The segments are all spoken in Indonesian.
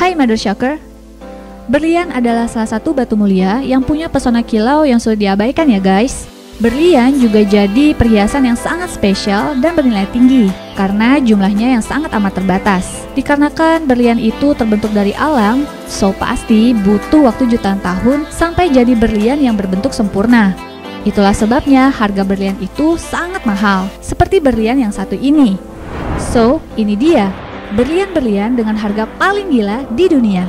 Hai Mother Shocker. Berlian adalah salah satu batu mulia yang punya pesona kilau yang sulit diabaikan ya guys. Berlian juga jadi perhiasan yang sangat spesial dan bernilai tinggi karena jumlahnya yang sangat amat terbatas. Dikarenakan berlian itu terbentuk dari alam, so pasti butuh waktu jutaan tahun sampai jadi berlian yang berbentuk sempurna. Itulah sebabnya harga berlian itu sangat mahal, seperti berlian yang satu ini. So, ini dia, berlian-berlian dengan harga paling gila di dunia.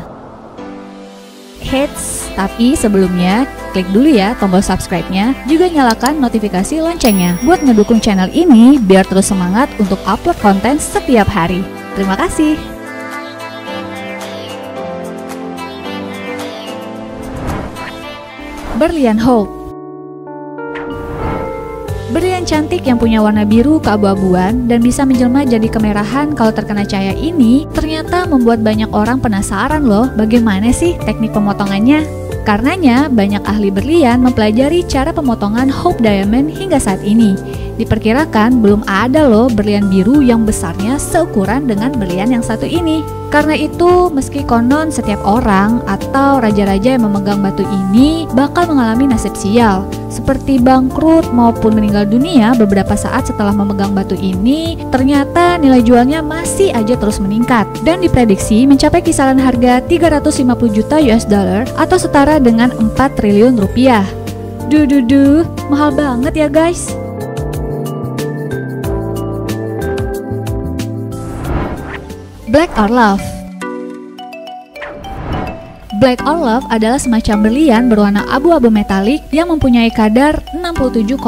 Eits, tapi sebelumnya klik dulu ya tombol subscribe-nya, juga nyalakan notifikasi loncengnya buat ngedukung channel ini biar terus semangat untuk upload konten setiap hari. Terima kasih. Berlian Hope. Berlian cantik yang punya warna biru keabu-abuan dan bisa menjelma jadi kemerahan kalau terkena cahaya ini ternyata membuat banyak orang penasaran loh bagaimana sih teknik pemotongannya. Karenanya banyak ahli berlian mempelajari cara pemotongan Hope Diamond hingga saat ini. Diperkirakan belum ada loh berlian biru yang besarnya seukuran dengan berlian yang satu ini. Karena itu, meski konon setiap orang atau raja-raja yang memegang batu ini bakal mengalami nasib sial, seperti bangkrut maupun meninggal dunia beberapa saat setelah memegang batu ini, ternyata nilai jualnya masih aja terus meningkat dan diprediksi mencapai kisaran harga 350 juta US dollar atau setara dengan 4 triliun rupiah. Duh, mahal banget ya guys. Black Orlov. Black Orlov adalah semacam berlian berwarna abu-abu metalik yang mempunyai kadar 67,50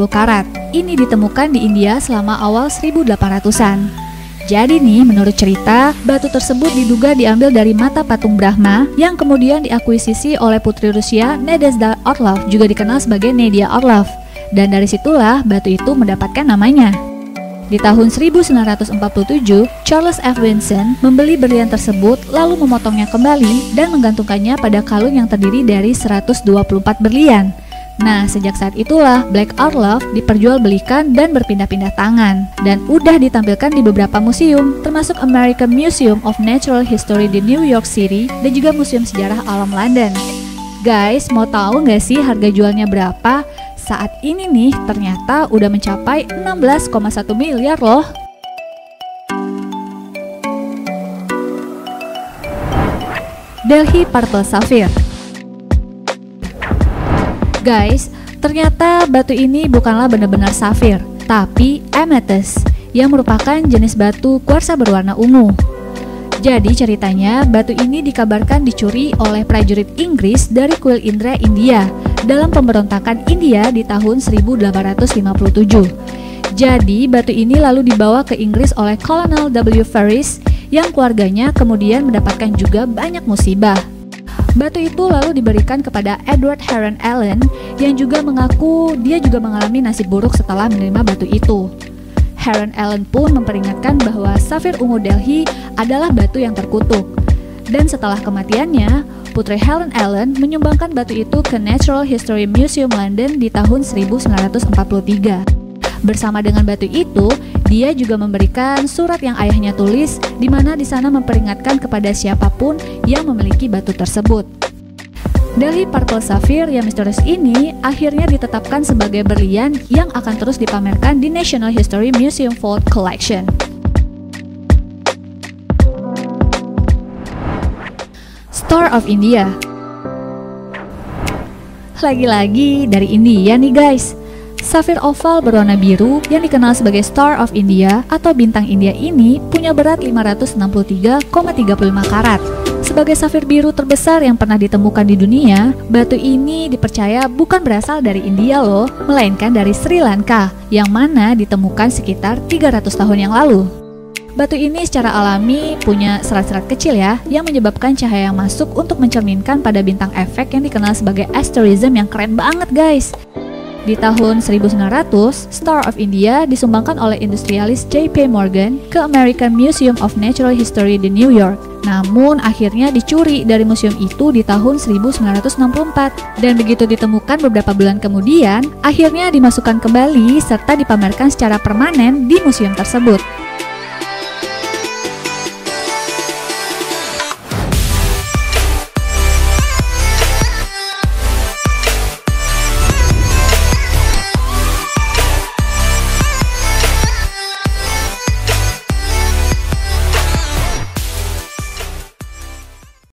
karat. Ini ditemukan di India selama awal 1800-an. Jadi nih, menurut cerita, batu tersebut diduga diambil dari mata patung Brahma yang kemudian diakuisisi oleh putri Rusia Nadezhda Orlov, juga dikenal sebagai Nadia Orlov. Dan dari situlah batu itu mendapatkan namanya. Di tahun 1947, Charles F. Vinson membeli berlian tersebut lalu memotongnya kembali dan menggantungkannya pada kalung yang terdiri dari 124 berlian. Nah, sejak saat itulah Black Orlov diperjualbelikan dan berpindah-pindah tangan dan udah ditampilkan di beberapa museum, termasuk American Museum of Natural History di New York City dan juga Museum Sejarah Alam London. Guys, mau tahu nggak sih harga jualnya berapa? Saat ini nih ternyata udah mencapai 16,1 miliar loh. Delhi Purple Sapphire. Guys, ternyata batu ini bukanlah benar-benar safir, tapi amethyst yang merupakan jenis batu kuarsa berwarna ungu. Jadi ceritanya batu ini dikabarkan dicuri oleh prajurit Inggris dari kuil Indra, India dalam pemberontakan India di tahun 1857. Jadi batu ini lalu dibawa ke Inggris oleh Kolonel W. Ferris yang keluarganya kemudian mendapatkan juga banyak musibah. Batu itu lalu diberikan kepada Edward Heron Allen yang juga mengaku dia juga mengalami nasib buruk setelah menerima batu itu. Heron Allen pun memperingatkan bahwa safir ungu Delhi adalah batu yang terkutuk. Dan setelah kematiannya, putri Helen Allen menyumbangkan batu itu ke Natural History Museum London di tahun 1943. Bersama dengan batu itu, dia juga memberikan surat yang ayahnya tulis, di mana di sana memperingatkan kepada siapapun yang memiliki batu tersebut. Delhi Purple Sapphire yang misterius ini akhirnya ditetapkan sebagai berlian yang akan terus dipamerkan di National History Museum Vault Collection. Star of India. Lagi-lagi dari India nih guys. Safir oval berwarna biru yang dikenal sebagai Star of India atau bintang India ini punya berat 563,35 karat. Sebagai safir biru terbesar yang pernah ditemukan di dunia, batu ini dipercaya bukan berasal dari India loh, melainkan dari Sri Lanka, yang mana ditemukan sekitar 300 tahun yang lalu. Batu ini secara alami punya serat-serat kecil ya, yang menyebabkan cahaya yang masuk untuk mencerminkan pada bintang efek yang dikenal sebagai asterism yang keren banget guys. Di tahun 1900, Star of India disumbangkan oleh industrialis J.P. Morgan ke American Museum of Natural History di New York. Namun akhirnya dicuri dari museum itu di tahun 1964. Dan begitu ditemukan beberapa bulan kemudian, akhirnya dimasukkan kembali serta dipamerkan secara permanen di museum tersebut.